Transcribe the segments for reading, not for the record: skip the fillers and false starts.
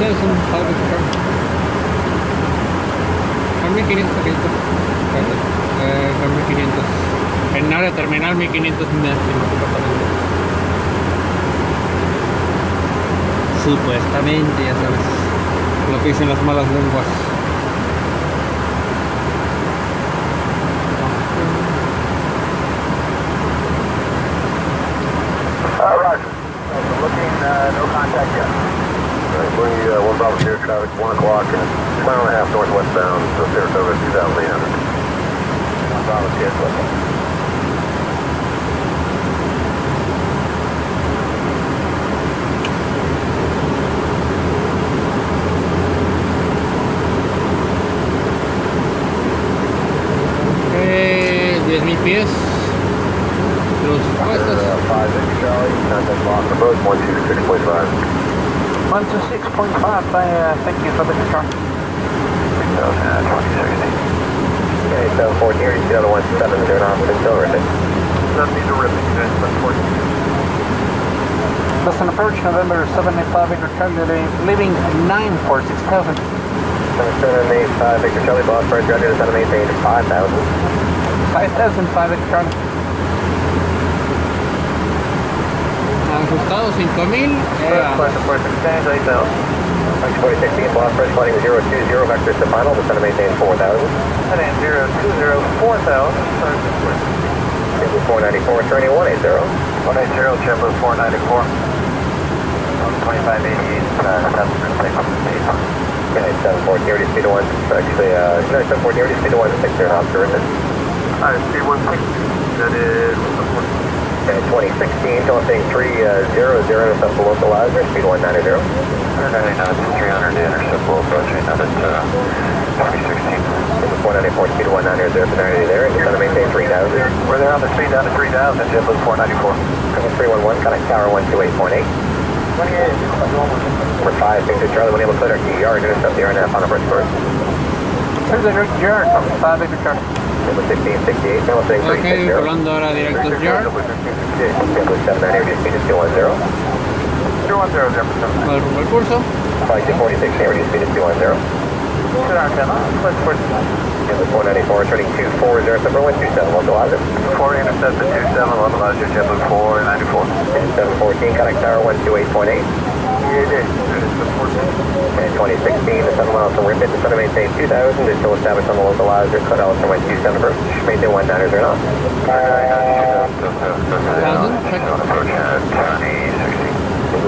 Ustedes son padres de carro. Son 1500 aquí. 1500. En área terminal 1500 supuestamente, ya sabes lo que dicen las malas lenguas. Roger. Looking, no contact yet. Bring 1 Bravo Sierra traffic, 1 o'clock, and mile and a half northwestbound to Saratoga, 2,800. 1 Bravo Sierra looking. Okay, 10,000 pies. Los puestos. 5 Charlie, contact block approach, 126.5. 126.5, thank you for the car. 2060. Okay, 714, you see the other 170 knots, still ripping. Doesn't need to rip it, 714. Boston approach, November 75, Victor Charlie, leaving 9 for 6,000. 775, Victor Charlie, boss, first ready to send a maintain 5,000. 5,005, Victor Charlie. Ajustado 5,000. First exchange, 8,000. 4016, boss, first flighting 020, vectors to final, descend to maintain 4,000. Heading 020, 4,000. 494, turning 180. 180, JetBlue 494. 2588, Okay, 714, already speed to 1, actually, no, 714, already speed to 16, they're not terrific. Alright, speed 160, that is... Okay, 2016, Telething 300, intercept the localizer, speed 190. 190 knots, 300 to intercept low approaching, that is 2016. 494, speed 190, there, and descend to maintain 3,000. We're there on the speed down to 3,000, JetBlue 494. 311, connect tower 128.8. 28. Number 5, Victor Charlie, when able to clear our TER, intercept the RNF on the first course. Here's the yard, 5 Victor Charlie. Number 1668, Telething 360. Ok, volando ahora directo al yard. JetBlue 790, already speed is 210. 210, Jefferson. Al rumbo al curso. Flight 246, already speed is 210. Good antenna, clear for JetBlue 494, turning 240, number 127, localizer. 4 intercept at 27, localizer, JetBlue 494. And 714, connect tower 128.8. And 2016, the 7 miles from Ripon, descend to maintain 2,000, is still established on the localizer, cut out from 127 approach, maintain 19 or not. 1,000, check.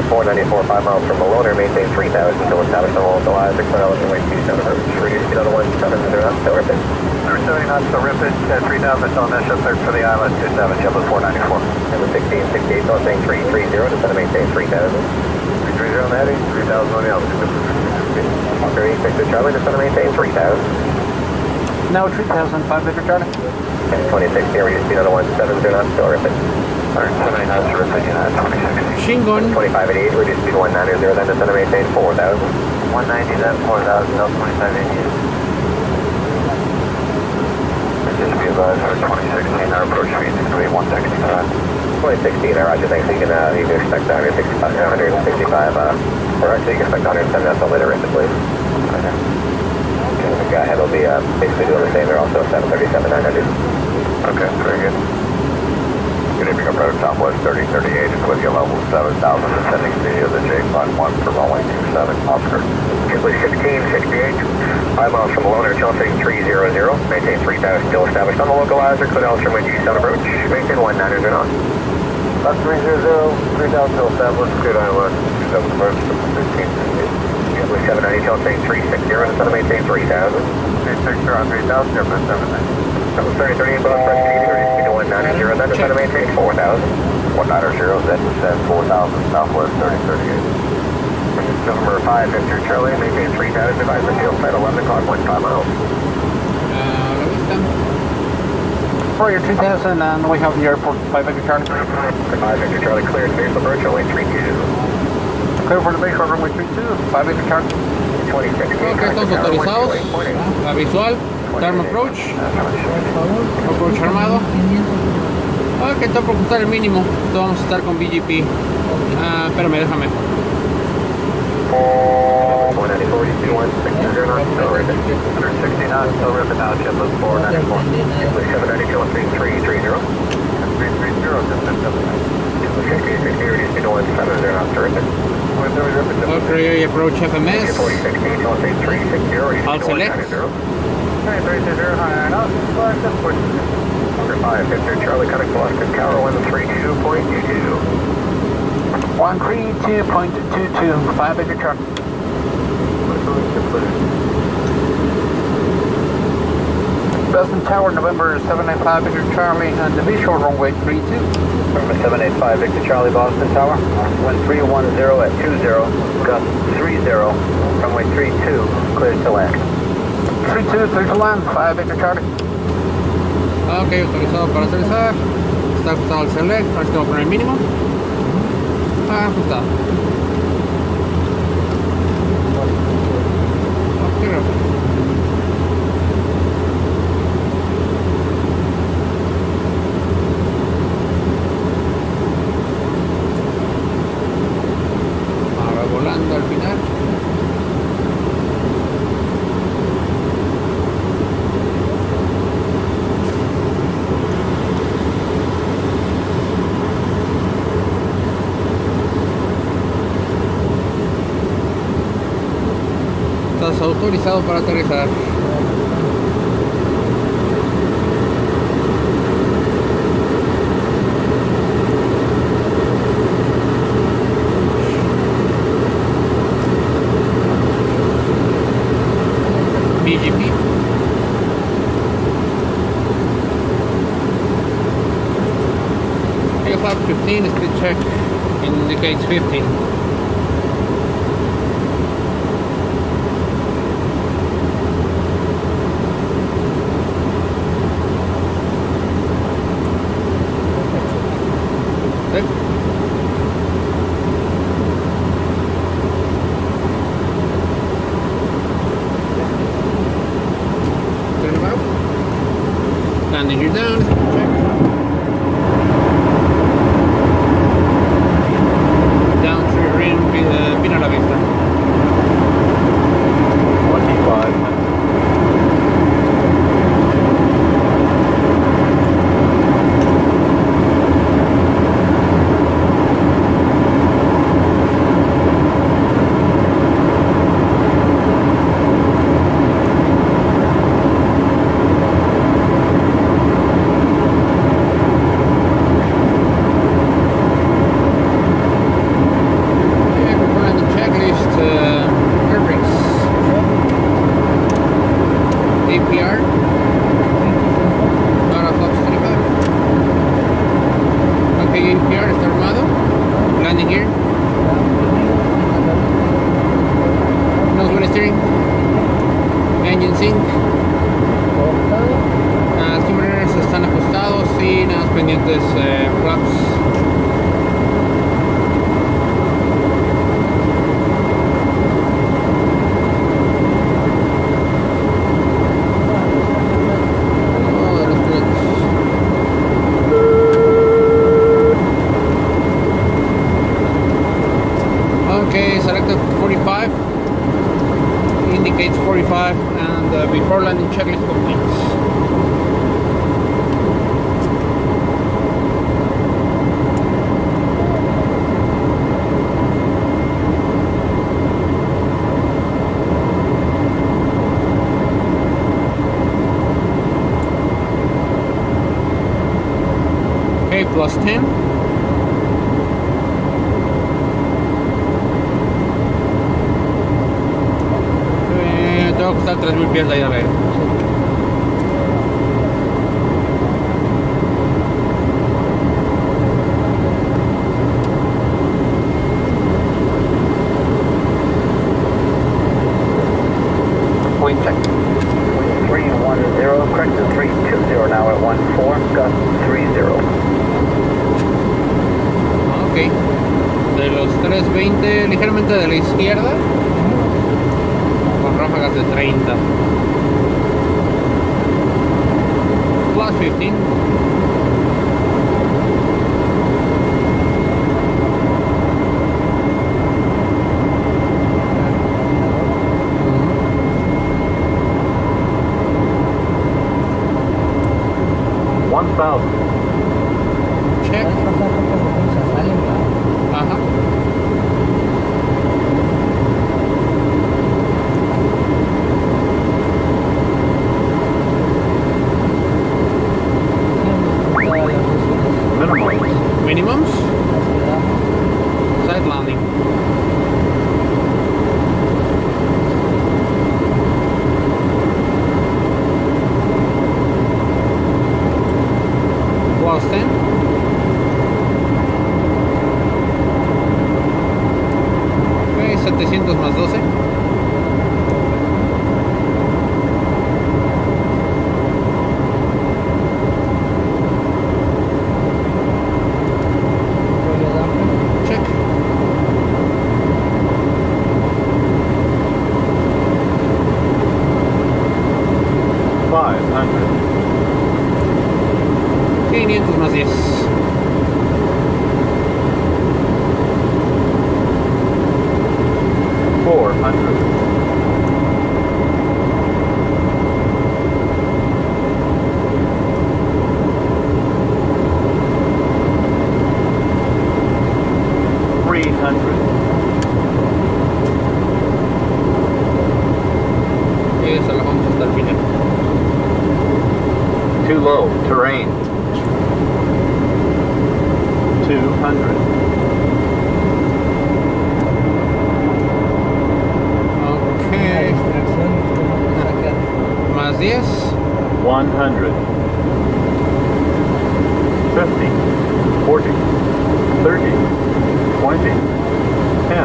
494, 5 miles from Maloner, maintain 3,000, still established on the localizer, cut out from 127 approach, reduce speed on the 17 or not, still Ripon. 70 knots to Ripon, 3,000 on mesh up there for the island, 27, JetBlue 494. Number 1668, Telething 330, descend to maintain 3,000. 330 on the heading, 3,000 on the altitude. Walker 8, Victor Charlie, descend to maintain 3,000. No, 3,005 Victor Charlie. And 2016, reduce speed on the 17 or not, still Ripon. 170 knots to Ripon, United 2060. Shingon. 2588, reduce speed 190, then descend to maintain 4,000. 190, then 4,000, no 2588. Just be advised for 2016, our approach speed is going to be 165. 2016, roger, thanks. You can expect 165, or actually you can expect 170, that's a later Ripon, please. Okay. The guy ahead will be basically doing the same, they're also 737, 900. Okay, very good. Good evening, approach Southwest 3038, equity level 7,000, descending via the J51 for Boeing 27, Oscar. JetBlue 1668, 5 miles from Maloner, Telething 300, maintain 3,000, still established on the localizer, clear out from G7 approach, maintain 19 or not. 300, 3,000 still established, cleared ILS 27 approach, 1568. JetBlue 790, Telething 360, descend to maintain 3,000. 360 on 3,000, Airplane 790. 3038, both press speed, reduce speed to 190, then descend to maintain 4,000. 190, then descend 4,000, Southwest 3038. November 5, Victor Charlie, maintain 3,000, advise the field flight 11 o'clock, 1.5 miles. For your 2000, and we have the airport 5 Victor Charlie. 5 Victor Charlie, cleared base approach, runway 32. Clear for the base for runway 32, 5 Victor Charlie. 2016. Ok, estamos autorizados. La visual, Term approach. Approach armado. Ok, está por ajustar el mínimo. Entonces vamos a estar con BGP. Espérame, déjame. Still ripping. 160 knots, still ripping now. JetBlue 494. JetBlue 790, kill speed 330. 330, just at 790. 60, 60, reduced to 170 knots, terrific. Okay, approach FMS. 4016, kill speed 360, I'll select. 330, high knots, flash, 5, Victor, Charlie, connect Boston Tower, 132.22. 132.22, 5 Victor Charlie. Boston Tower, November 795 Victor Charlie, and the visual runway 32. November 785 Victor Charlie, Boston Tower, 1310 at 20, gust 30, runway 32, clear to land. 32, clear to land, 5 Victor Charlie. Ok, autorizado para aterrizar. Está ajustado el select. Ahora tengo que poner el mínimo. Ajustado. Ok, rápido. Ahora volando al final. Estás autorizado para aterrizar. BGP. You have 15, speed check indicates 15. Landing gear down, check. Down through rim, pin a la vista. 25. APR. Ahora Fox 35. Ok, APR está armado. Landing gear. Nose wheel steering. Engine sync. Altimeters están ajustados y nada más pendientes flaps. Okay, selected 45, indicates 45, and before landing checklist complete. Okay, plus 10. Tengo que estar 3000 pies de ahí al aire. Wind check. 310, correct to 320 now at 14, gust 30. Ok. De los 320, ligeramente de la izquierda. Con ráfagas de 30. Plus 15. south. Check. Ajá. Minimums. Side landing. Was 10. Ok, 700 más 12. Check. $500. 500 más 10. $400. $300. Y esa la vamos hasta el final. Too low. Terrain. 200. Ok. Más 10. 100. 50. 40. 30. 20. 10.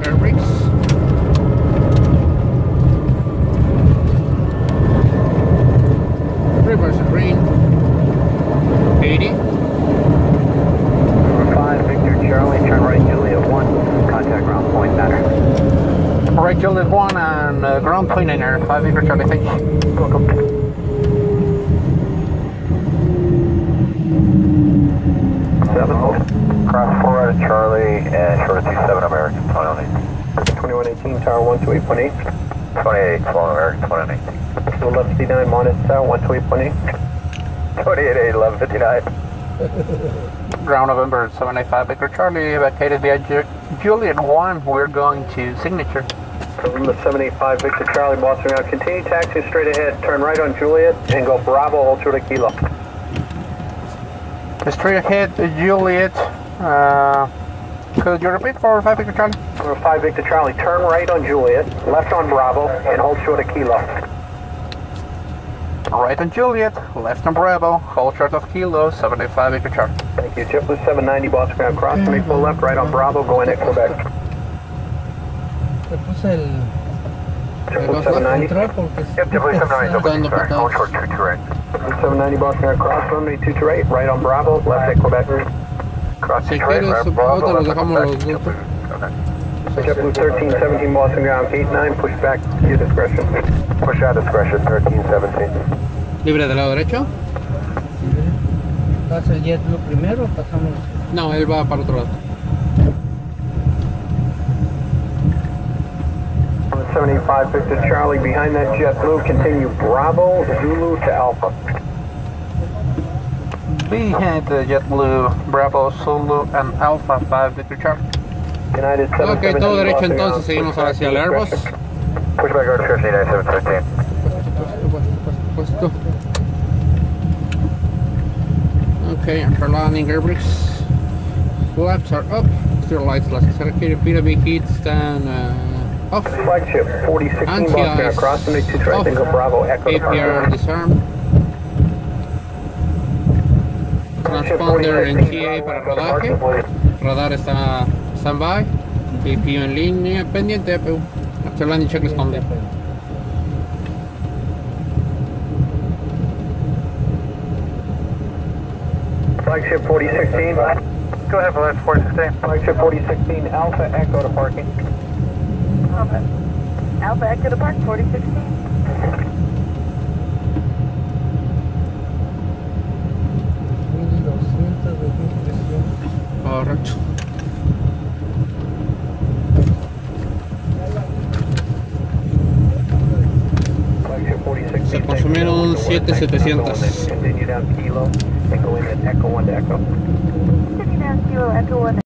Air brakes. Reverse green. 80. Number 5, Victor Charlie, turn right, Juliet 1, contact ground point matter. Right, Juliet 1 and ground point in air. 5 Victor Charlie, thank you. Welcome. Cross 4 out of Charlie and short of 27 American 2118, tower 128.8. 28, small American 118. 1159 minus tower 128.8. 28, 1159. Ground November 785 Victor Charlie, evacuated via Juliet 1. We're going to signature. November 785 Victor Charlie, Boston out. Continue taxi straight ahead, turn right on Juliet and go Bravo, hold short of Kilo. Straight ahead, Juliet. Could you repeat for 5 Victor Charlie? Number 5 Victor Charlie, turn right on Juliet, left on Bravo, and hold short of Kilo. Right on Juliet, left on Bravo, hold short of Kilo, 75 Victor Charlie. Thank you. JetBlue 790 Boston ground cross, make full left, right on Bravo, going at Quebec. Le puse el JetBlue 790. control porque Yep, JetBlue 790, Dando hold short 2 to right. 790 Boston ground cross, runway 2 to right on Bravo, left at Quebec. Cross Si 2 to right, quieres, right Bravo, ahorita los left at dejamos Quebec. los dos. JetBlue 1317 Boston ground, gate 9, push back to your discretion. Push out discretion, 1317. Libre del lado derecho. pasa el JetBlue primero o pasamos. No, él va para otro lado. 75 Victor Charlie, behind that JetBlue, continue Bravo, Zulu to Alpha. Behind the JetBlue, Bravo, Zulu, and Alpha 5 Victor Charlie. United Ok, todo derecho entonces, seguimos ahora hacia el Airbus. Push back over to 59 713. Puesto. Okay, after landing, air brakes. Flaps are up. Exterior lights, las certificated PW heat stand off. Flagship 4016 Anti-ice Boston across the to try off. single Bravo Echo APR disarm. Transponder en TA para rodaje. Radar está standby. APU en línea, pendiente APU. After landing checklist complete. Flagship 4016. Go ahead, Flagship 4016. Flagship 4016 Alpha Echo to parking. Alpha Echo to park, 4016. 1200 de presión. Correcto. Flagship 4016 o menos 7,700. Continue down Kilo, Echo 1 to Echo. Continue down Kilo, Echo 1.